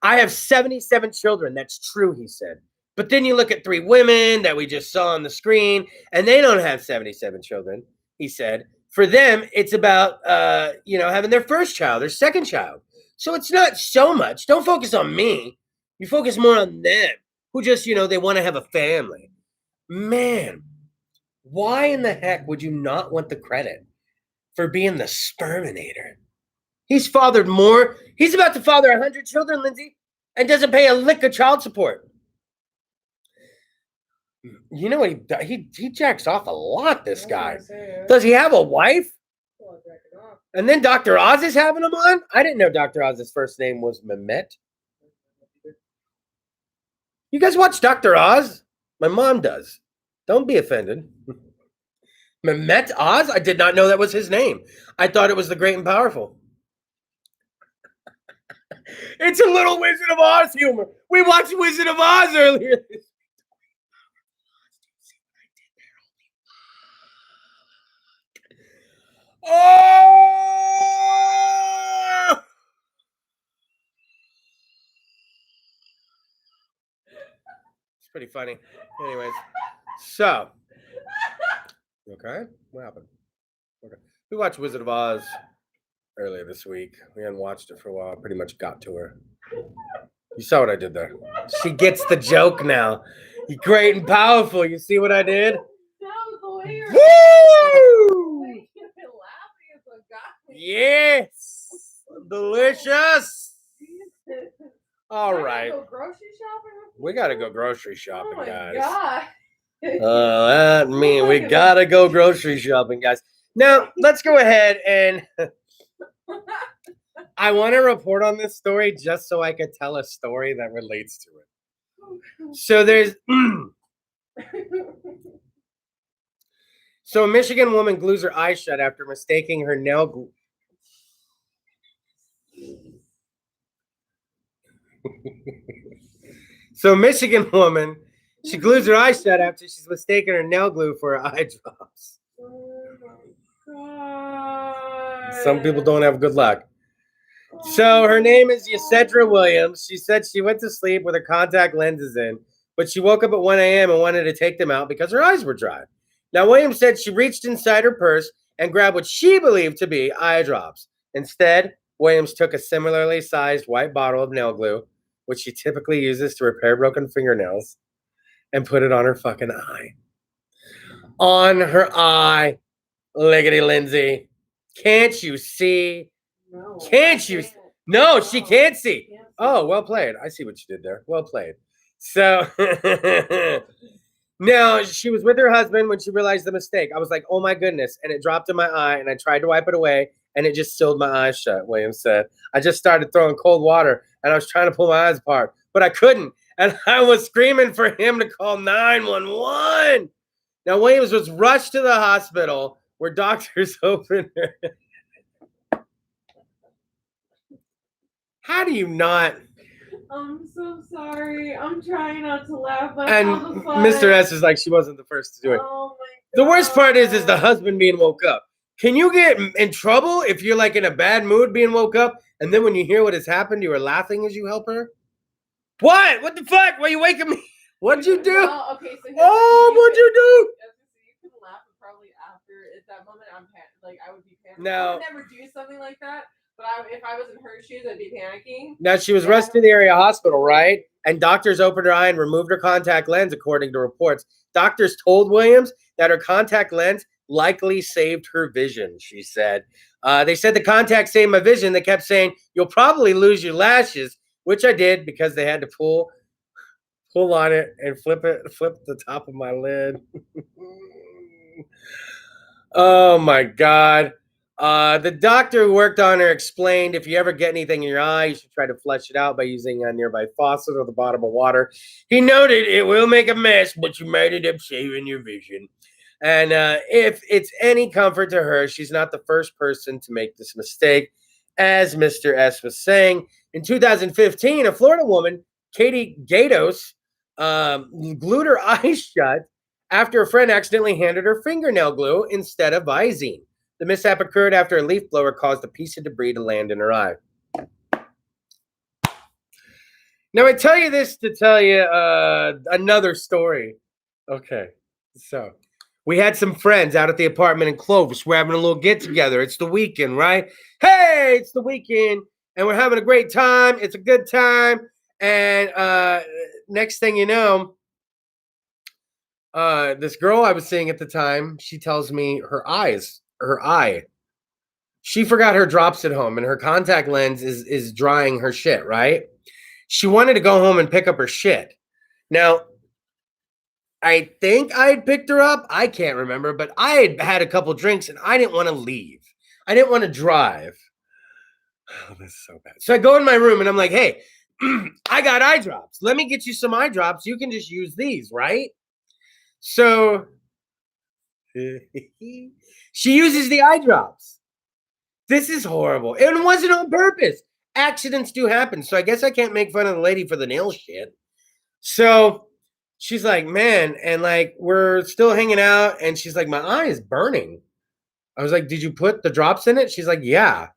I have 77 children. That's true, he said. But then you look at 3 women that we just saw on the screen, and they don't have 77 children, he said. For them, it's about, having their first child, their second child. So it's not so much. Don't focus on me. You focus more on them, who just, they want to have a family. Man, why in the heck would you not want the credit for being the Sperminator? He's fathered more. He's about to father 100 children, Lindsay, and doesn't pay a lick of child support. You know what he jacks off a lot, this guy. Does he have a wife? And then Dr. Oz is having him on? I didn't know Dr. Oz's first name was Mehmet. You guys watch Dr. Oz? My mom does. Don't be offended. Mehmet Oz? I did not know that was his name. I thought it was the Great and Powerful. It's a little Wizard of Oz humor. We watched Wizard of Oz earlier. Oh! It's pretty funny. Anyways, so. Okay, what happened? Okay. We watched Wizard of Oz earlier this week. We hadn't watched it for a while. I pretty much got to her. You saw what I did there. She gets the joke now. You're great and powerful. You see what I did? That was hilarious. Woo! Laughing Yes! Delicious! All right. Go grocery shopping? We got to go grocery shopping, Oh my guys. God. That means we got to go grocery shopping, guys. Now, let's go ahead and I want to report on this story just so I could tell a story that relates to it. So there's so a Michigan woman glues her eyes shut after mistaking her nail glue. So a Michigan woman, she glues her eyes shut after she's mistaken her nail glue for her eye drops. Some people don't have good luck. So her name is Ysedra Williams. She said she went to sleep with her contact lenses in, but she woke up at 1 a.m. and wanted to take them out because her eyes were dry. Now, Williams said she reached inside her purse and grabbed what she believed to be eye drops. Instead, Williams took a similarly sized white bottle of nail glue, which she typically uses to repair broken fingernails, and put it on her fucking eye. On her eye. Liggity Lindsay. Can't you see? No, Can't you? No, she can't see. Oh, well played. I see what you did there. Well played. So now she was with her husband when she realized the mistake. I was like, oh my goodness. And it dropped in my eye and I tried to wipe it away and it just sealed my eyes shut, Williams said. I just started throwing cold water and I was trying to pull my eyes apart, but I couldn't. And I was screaming for him to call 911. Now, Williams was rushed to the hospital where doctors opened her. How do you not? I'm so sorry. I'm trying not to laugh. But And Mr. S is like, she wasn't the first to do it. Oh my God. The worst part is the husband being woke up. Can you get in trouble if you're like in a bad mood being woke up and then when you hear what has happened, you are laughing as you help her? What? What the fuck? Why are you waking me? What'd you do? Oh, okay, so What'd you do? You can laugh, but probably after at that moment, I would be panicked. No. I would never do something like that. But if I was in her shoes, I'd be panicking. Now, she was rushed to the area hospital, right? And doctors opened her eye and removed her contact lens, according to reports. Doctors told Williams that her contact lens likely saved her vision, she said. They said the contact saved my vision. They kept saying, you'll probably lose your lashes, which I did because they had to pull on it and flip the top of my lid. Oh, my God. The doctor who worked on her explained if you ever get anything in your eye, you should try to flush it out by using a nearby faucet or the bottom of water. He noted it will make a mess, but you might end up saving your vision. And if it's any comfort to her, she's not the first person to make this mistake. As Mr. S was saying, in 2015, a Florida woman, Katie Gatos, glued her eyes shut after a friend accidentally handed her fingernail glue instead of Visine. The mishap occurred after a leaf blower caused a piece of debris to land in her eye. Now, I tell you this to tell you another story. Okay, so we had some friends out at the apartment in Clovis. We're having a little get-together. It's the weekend, right? Hey, it's the weekend, and we're having a great time. It's a good time. And next thing you know, this girl I was seeing at the time, she tells me her eye. She forgot her drops at home, and her contact lens is drying her shit, right? She wanted to go home and pick up her shit. Now, I think I had picked her up. I can't remember, but I had had a couple drinks, and I didn't want to leave. I didn't want to drive. Oh, this is so bad. So I go in my room, and I'm like, hey, I got eye drops. Let me get you some eye drops. You can just use these, right? So she uses the eye drops. This is horrible. And it wasn't on purpose. Accidents do happen. So I guess I can't make fun of the lady for the nail shit. So she's like, man, and like we're still hanging out. And she's like, my eye is burning. I was like, did you put the drops in it? She's like, yeah.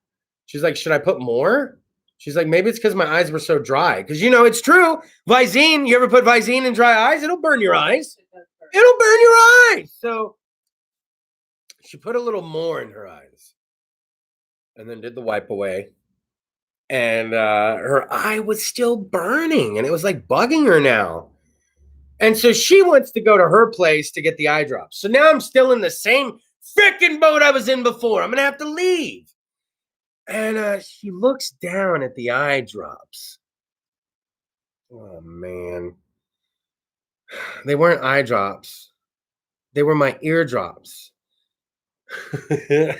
She's like, should I put more? She's like, maybe it's because my eyes were so dry. Because, you know, it's true. Visine, you ever put Visine in dry eyes? It'll burn your eyes. It'll burn your eyes. So she put a little more in her eyes and then did the wipe away. And her eye was still burning and it was like bugging her now. And so she wants to go to her place to get the eye drops. So now I'm still in the same freaking boat I was in before. I'm going to have to leave. And she looks down at the eye drops. Oh, man. They weren't eye drops. They were my eardrops. I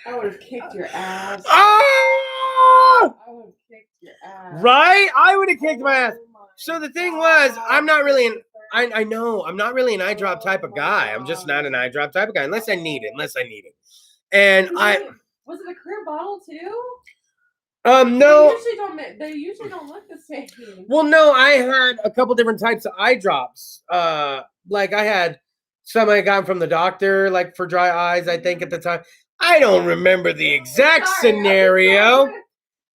would have kicked your ass. Oh! I would have kicked your ass. Right? I would have kicked my ass. So the thing was, I'm not really I know, I'm not really an eye drop type of guy. I'm just not an eye drop type of guy unless I need it. And Was it a clear bottle too? No. They usually don't look the same. Well, no, I had a couple different types of eye drops. Like I had some I got from the doctor, like for dry eyes, I think at the time. I don't remember the exact scenario,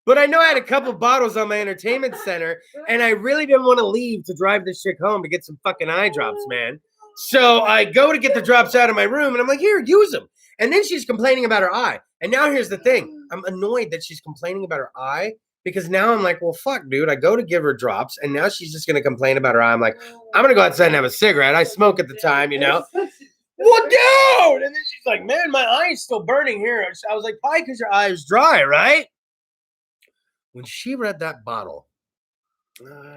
but I know I had a couple bottles on my entertainment center, and I really didn't want to leave to drive this chick home to get some fucking eye drops, man. So I go to get the drops out of my room, and I'm like, here, use them. And then she's complaining about her eye. And now here's the thing. I'm annoyed that she's complaining about her eye because now I'm like, well, fuck, dude. I go to give her drops, and now she's just going to complain about her eye. I'm like, I'm going to go outside and have a cigarette. I smoke at the time, you know. Well, dude! And then she's like, man, my eye is still burning here. I was like, probably because your eye is dry, right? When she read that bottle,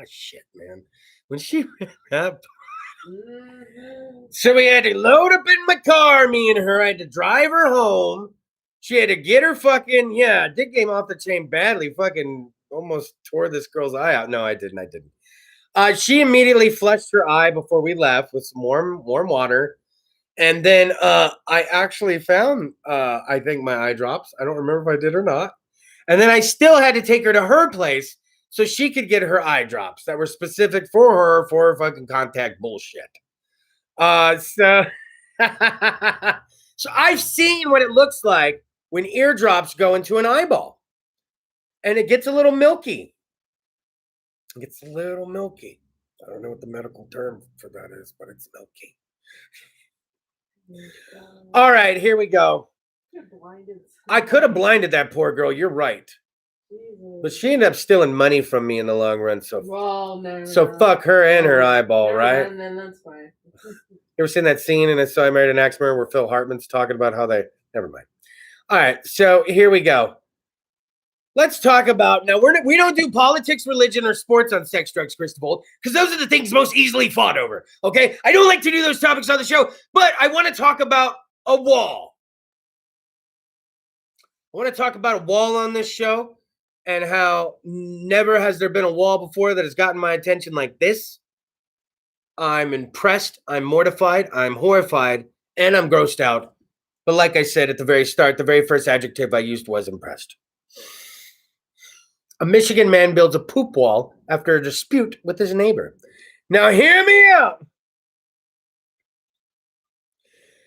shit, man. When she read that so we had to load up in my car, me and her. I had to drive her home. She had to get her fucking, dick game off the chain badly. Fucking almost tore this girl's eye out. No, I didn't. She immediately flushed her eye before we left with some warm water. And then I actually found, I think, my eye drops. I don't remember if I did or not. And then I still had to take her to her place so she could get her eye drops that were specific for her fucking contact bullshit. So I've seen what it looks like when eardrops go into an eyeball. And it gets a little milky. I don't know what the medical term for that is, but it's milky. All right, here we go. I could have blinded that poor girl. You're right. But she ended up stealing money from me in the long run. So, fuck her and her eyeball, right? Then that's fine. You ever seen that scene in So I Married an Axe Murderer where Phil Hartman's talking about how they... Never mind. All right, so here we go. Let's talk about... Now, we don't do politics, religion, or sports on Sex, Drugs, Kris DeVold, because those are the things most easily fought over, okay? I don't like to do those topics on the show, but I want to talk about a wall. I want to talk about a wall on this show and how never has there been a wall before that has gotten my attention like this. I'm impressed, I'm mortified, I'm horrified, and I'm grossed out. But like I said at the very start, the very first adjective I used was impressed. A Michigan man builds a poop wall after a dispute with his neighbor. Now hear me out.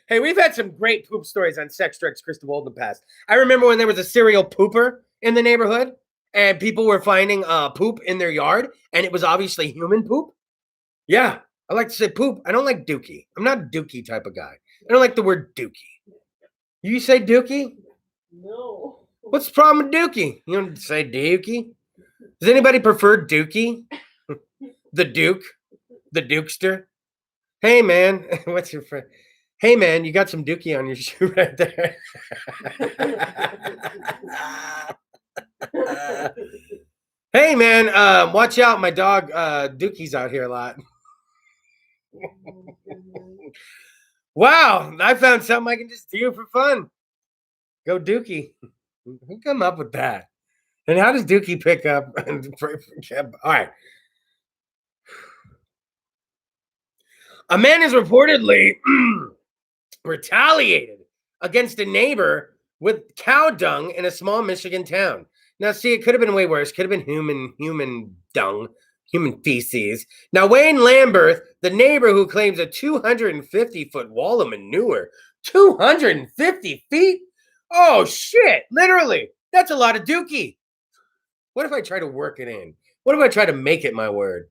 Hey, we've had some great poop stories on Sex, Drugs, Kris DeVold in the past. I remember when there was a serial pooper in the neighborhood and people were finding poop in their yard and it was obviously human poop. Yeah, I like to say poop. I don't like dookie. I'm not a dookie type of guy. I don't like the word dookie. You say dookie? No. What's the problem with dookie? You don't say dookie? Does anybody prefer dookie? The Duke? The Dukester? Hey, man. What's your friend? Hey, man, you got some dookie on your shoe right there. Hey, man, watch out. My dog Dookie's out here a lot. Wow, I found something I can just do for fun. Go Dookie. Who come up with that? And how does Dookie pick up? All right. A man is reportedly retaliated against a neighbor with cow dung in a small Michigan town. Now, see, it could have been way worse. Could have been human dung, human feces. Now, Wayne Lamberth, the neighbor who claims a 250-foot wall of manure, 250 feet? Oh, shit. Literally. That's a lot of dookie. What if I try to work it in? What if I try to make it my word?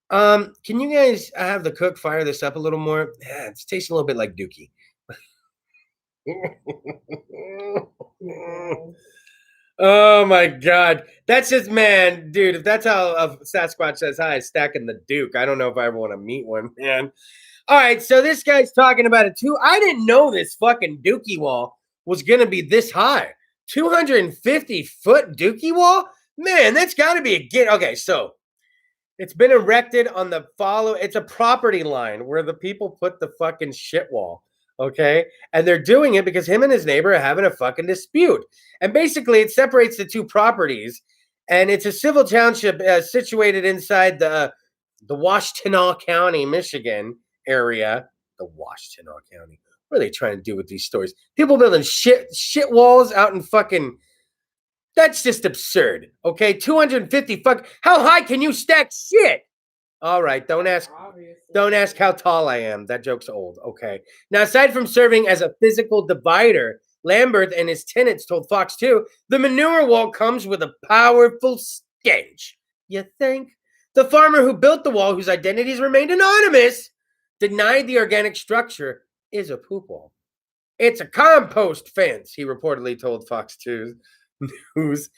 Can you guys have the cook fire this up a little more? Yeah, it's tasting a little bit like dookie. Oh my God. That's just, man, dude, if that's how a Sasquatch says hi, stacking the Duke. I don't know if I ever want to meet one, man. All right, so this guy's talking about it too. I didn't know this fucking dookie wall was going to be this high. 250-foot dookie wall? Man, that's got to be a get. Okay, so it's been erected on the it's a property line where the people put the fucking shit wall. Okay. And they're doing it because him and his neighbor are having a fucking dispute. And basically, it separates the two properties. And it's a civil township situated inside the Washtenaw County, Michigan area. The Washtenaw County. What are they trying to do with these stories? People building shit walls out in fucking. That's just absurd. Okay. 250 fuck. How high can you stack shit? All right, don't ask how tall I am. That joke's old. Okay. Now, aside from serving as a physical divider, Lambert and his tenants told Fox 2, the manure wall comes with a powerful stench. You think? The farmer who built the wall, whose identities remained anonymous, denied the organic structure is a poop wall. It's a compost fence, he reportedly told Fox 2 News.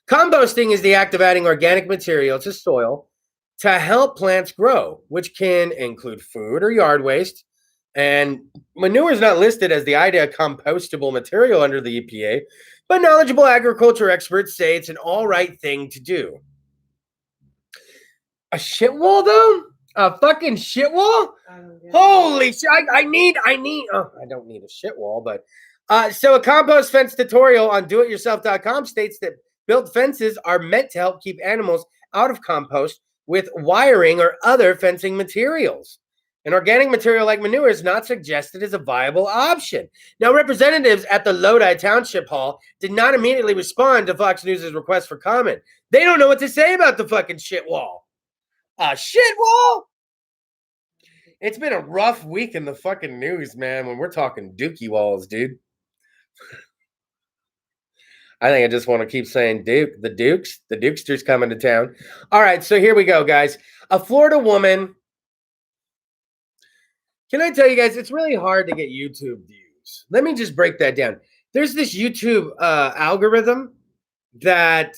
Composting is the act of adding organic material to soil to help plants grow, which can include food or yard waste. And manure is not listed as the ideal compostable material under the EPA, but knowledgeable agriculture experts say it's an all right thing to do. A shit wall, though? A fucking shit wall? Holy shit. I don't need a shit wall, but so a compost fence tutorial on doityourself.com states that built fences are meant to help keep animals out of compost with wiring or other fencing materials. An organic material like manure is not suggested as a viable option. Now, representatives at the Lodi Township Hall did not immediately respond to Fox News' request for comment. They don't know what to say about the fucking shit wall. A shit wall? It's been a rough week in the fucking news, man, when we're talking dookie walls, dude. I think I just want to keep saying Duke. The Dukester's coming to town. All right, so here we go, guys. A Florida woman. Can I tell you guys, it's really hard to get YouTube views. Let me just break that down. there's this YouTube algorithm that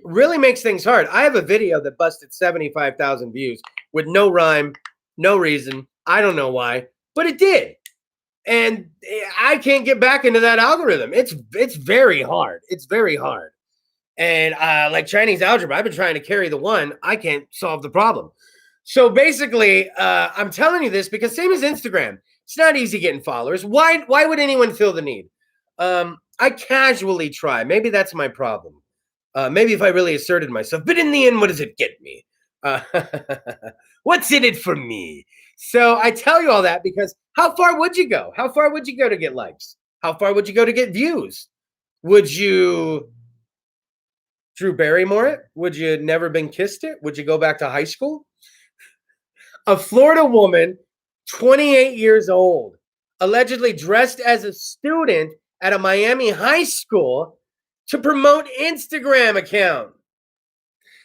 really makes things hard. I have a video that busted 75,000 views with no rhyme, no reason. I don't know why, but it did. And I can't get back into that algorithm. It's very hard. It's very hard. And like Chinese algebra, I've been trying to carry the one. I can't solve the problem. So basically, I'm telling you this because same as Instagram, it's not easy getting followers. Why would anyone feel the need? I casually try. Maybe that's my problem. Maybe if I really asserted myself. But in the end, what does it get me? What's in it for me? So I tell you all that because how far would you go? How far would you go to get likes? How far would you go to get views? Would you Drew Barrymore it? Would you never been kissed it? Would you go back to high school? A Florida woman, 28 years old, allegedly dressed as a student at a Miami high school to promote Instagram account.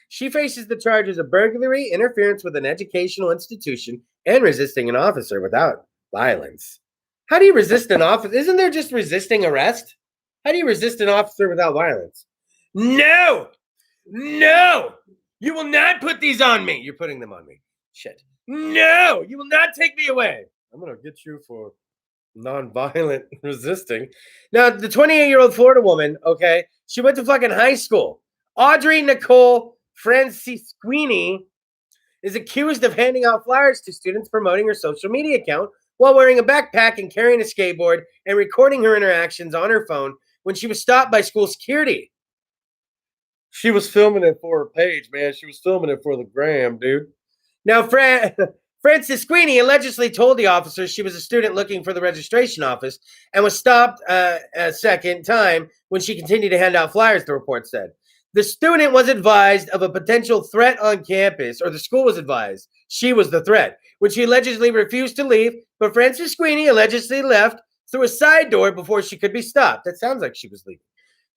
She faces the charges of burglary, interference with an educational institution, and resisting an officer without violence. How do you resist an officer? Isn't there just resisting arrest? How do you resist an officer without violence? No! No! You will not put these on me. You're putting them on me. Shit. No! You will not take me away. I'm going to get you for nonviolent resisting. Now, the 28-year-old Florida woman, okay, she went to fucking high school. Audrey Nicole Francisquini is accused of handing out flyers to students promoting her social media account while wearing a backpack and carrying a skateboard and recording her interactions on her phone when she was stopped by school security. She was filming it for her page, man. She was filming it for the gram, dude. Now, Francisquini allegedly told the officers she was a student looking for the registration office and was stopped a second time when she continued to hand out flyers, the report said. The student was advised of a potential threat on campus, or the school was advised she was the threat, when she allegedly refused to leave, but Francisquini allegedly left through a side door before she could be stopped. That sounds like she was leaving.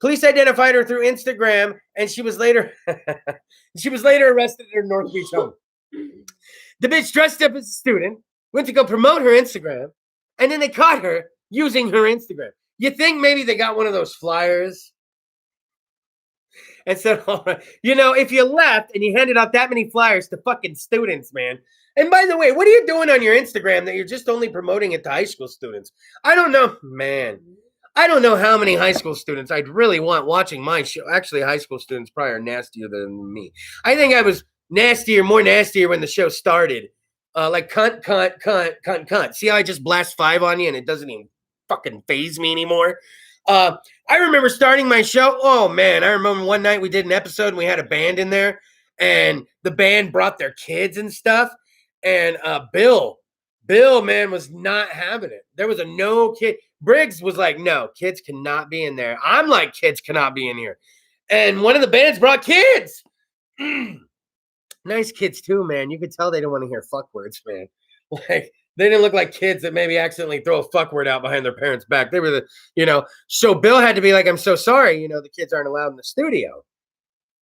Police identified her through Instagram, and she was later arrested at her North Beach home. The bitch dressed up as a student, went to go promote her Instagram, and then they caught her using her Instagram. You think maybe they got one of those flyers and said, all right, you know, if you left and you handed out that many flyers to fucking students, man. And by the way, what are you doing on your Instagram that you're just only promoting it to high school students? I don't know, man. I don't know how many high school students I'd really want watching my show. Actually, high school students probably are nastier than me. I think I was more nastier when the show started. Like cunt. See how I just blast 5 on you and it doesn't even fucking faze me anymore? I remember starting my show. Oh, man. I remember one night we did an episode and we had a band in there. And the band brought their kids and stuff. And Bill, man, was not having it. There was a no kid. Briggs was like, no, kids cannot be in there. I'm like, kids cannot be in here. And one of the bands brought kids. Nice kids too, man. You could tell they didn't want to hear fuck words, man. Like, they didn't look like kids that maybe accidentally throw a fuck word out behind their parents' back. They were so Bill had to be like, I'm so sorry, the kids aren't allowed in the studio.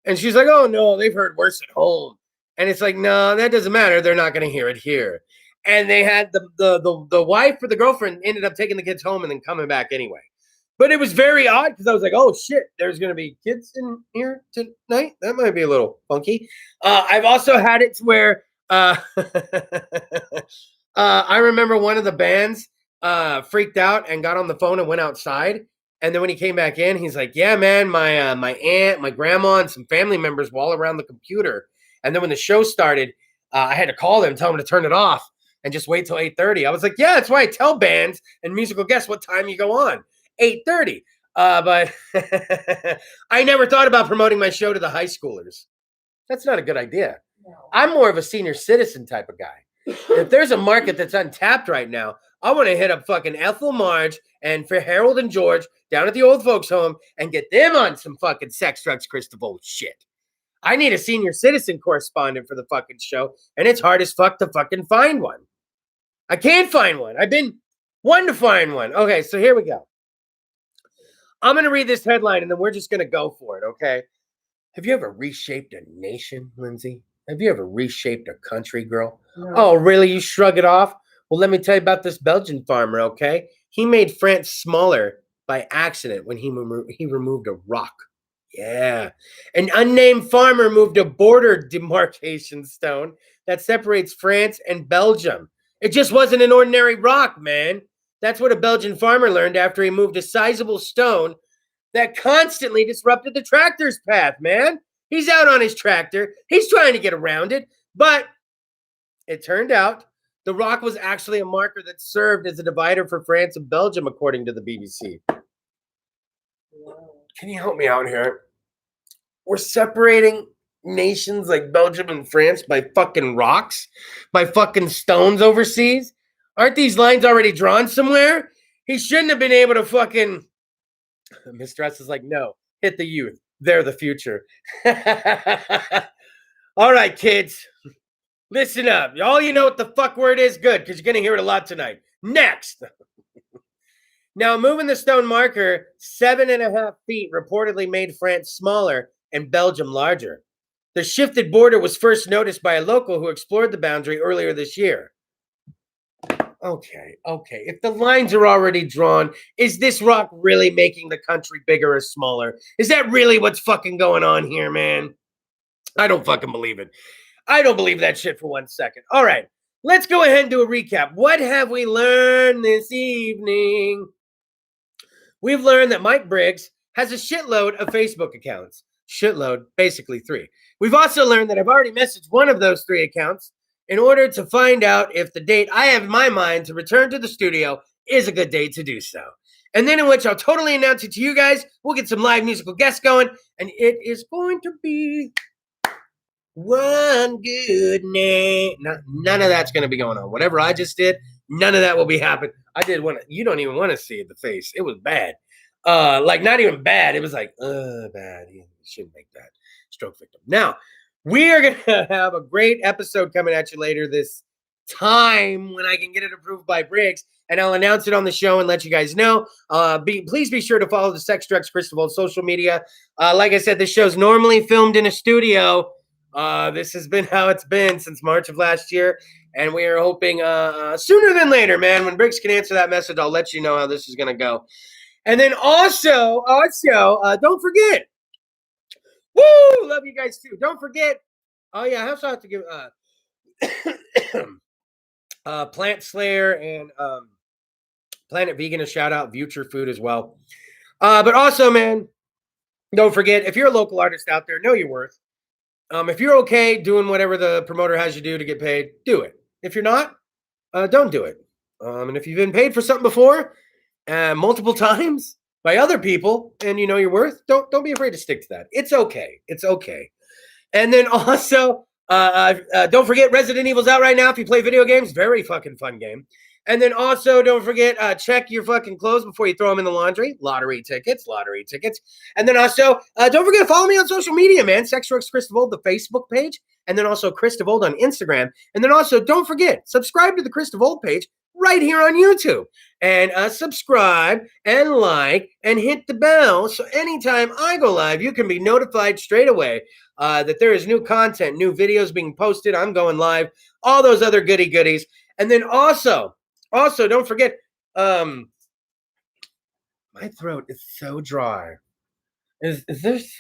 And she's like, oh no, they've heard worse at home. And it's like, no, that doesn't matter. They're not going to hear it here. And they had the wife or the girlfriend ended up taking the kids home and then coming back anyway. But it was very odd because I was like, oh shit, there's going to be kids in here tonight. That might be a little funky. I've also had it to where I remember one of the bands freaked out and got on the phone and went outside. And then when he came back in, he's like, yeah, man, my aunt, my grandma, and some family members were all around the computer. And then when the show started, I had to call them, tell them to turn it off and just wait till 8:30. I was like, yeah, that's why I tell bands and musical guests what time you go on. 8:30. But I never thought about promoting my show to the high schoolers. That's not a good idea. No. I'm more of a senior citizen type of guy. If there's a market that's untapped right now, I want to hit up fucking Ethel Marge and for Harold and George down at the old folks home and get them on some fucking sex, drugs, Kris DeVold shit. I need a senior citizen correspondent for the fucking show, and it's hard as fuck to fucking find one. I can't find one. I've been wanting to find one. Okay, so here we go. I'm going to read this headline, and then we're just going to go for it, okay? Have you ever reshaped a nation, Lindsay? Have you ever reshaped a country, girl? No. Oh, really? You shrug it off? Well, let me tell you about this Belgian farmer, okay? He made France smaller by accident when he removed a rock. Yeah. An unnamed farmer moved a border demarcation stone that separates France and Belgium. It just wasn't an ordinary rock, man. That's what a Belgian farmer learned after he moved a sizable stone that constantly disrupted the tractor's path, man. He's out on his tractor. He's trying to get around it. But it turned out the rock was actually a marker that served as a divider for France and Belgium, according to the BBC. Can you help me out here? We're separating nations like Belgium and France by fucking rocks, by fucking stones overseas. Aren't these lines already drawn somewhere? He shouldn't have been able to fucking... Mr. S is like, no, hit the youth. They're the future. All right, kids. Listen up. All you know what the fuck word is? Good, because you're going to hear it a lot tonight. Next. Now, moving the stone marker 7.5 feet reportedly made France smaller and Belgium larger. The shifted border was first noticed by a local who explored the boundary earlier this year. Okay. If the lines are already drawn, is this rock really making the country bigger or smaller? Is that really what's fucking going on here, man? I don't fucking believe it. I don't believe that shit for 1 second. All right, let's go ahead and do a recap. What have we learned this evening? We've learned that Mike Briggs has a shitload of Facebook accounts. Shitload, basically 3. We've also learned that I've already messaged one of those 3 accounts in order to find out if the date I have in my mind to return to the studio is a good date to do so. And then in which I'll totally announce it to you guys. We'll get some live musical guests going, and it is going to be one good night. None of that's going to be going on. Whatever I just did, none of that will be happening. I did one. You don't even want to see the face. It was bad. Like not even bad. It was like, bad. You shouldn't make that. Stroke victim. Now, we are going to have a great episode coming at you later this time when I can get it approved by Briggs, and I'll announce it on the show and let you guys know. Please be sure to follow the Sex Drugs Kris DeVold social media. Like I said, this show's normally filmed in a studio. This has been how it's been since March of last year, and we are hoping sooner than later, man. When Briggs can answer that message, I'll let you know how this is going to go. And then also, don't forget. Woo! Love you guys too. Don't forget. Oh yeah, I also have to give Plant Slayer and Planet Vegan a shout out. Future Food as well. But also, man, don't forget, if you're a local artist out there, know your worth. If you're okay doing whatever the promoter has you do to get paid, do it. If you're not, don't do it. And if you've been paid for something before, multiple times by other people, and you know your worth, don't be afraid to stick to that. It's okay. It's okay. And then also, don't forget Resident Evil's out right now. If you play video games, very fucking fun game. And then also, don't forget, check your fucking clothes before you throw them in the laundry. Lottery tickets. And then also, don't forget to follow me on social media, man. Sex Drugs Kris DeVold, the Facebook page. And then also Kris DeVold on Instagram. And then also, don't forget, subscribe to the Kris DeVold page right here on YouTube. And subscribe and like and hit the bell. So anytime I go live, you can be notified straight away that there is new content, new videos being posted. I'm going live. All those other goodies. And then also, don't forget, my throat is so dry. Is this?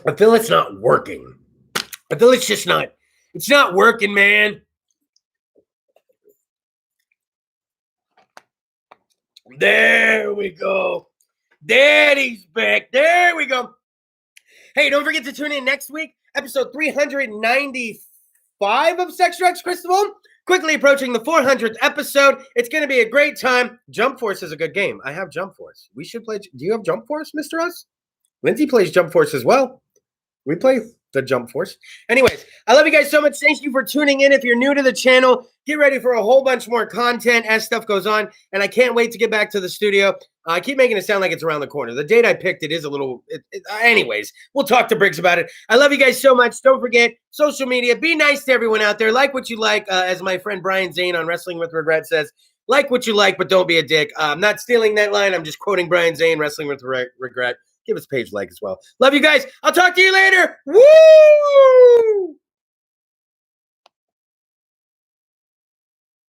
I feel it's not working. I feel it's just not. It's not working, man. There we go. Daddy's back. There we go. Hey, don't forget to tune in next week. Episode 395 of Sex Drugs Kris DeVold. Quickly approaching the 400th episode. It's going to be a great time. Jump Force is a good game. I have Jump Force. We should play. Do you have Jump Force, Mr. Us? Lindsay plays Jump Force as well. We play the Jump Force. Anyways, I love you guys so much. Thank you for tuning in. If you're new to the channel, get ready for a whole bunch more content as stuff goes on. And I can't wait to get back to the studio. I keep making it sound like it's around the corner. The date I picked, it is a little... anyways, we'll talk to Briggs about it. I love you guys so much. Don't forget, social media. Be nice to everyone out there. Like what you like. As my friend Brian Zane on Wrestling with Regret says, like what you like, but don't be a dick. I'm not stealing that line. I'm just quoting Brian Zane, Wrestling with Regret. Give us a page like as well. Love you guys. I'll talk to you later. Woo!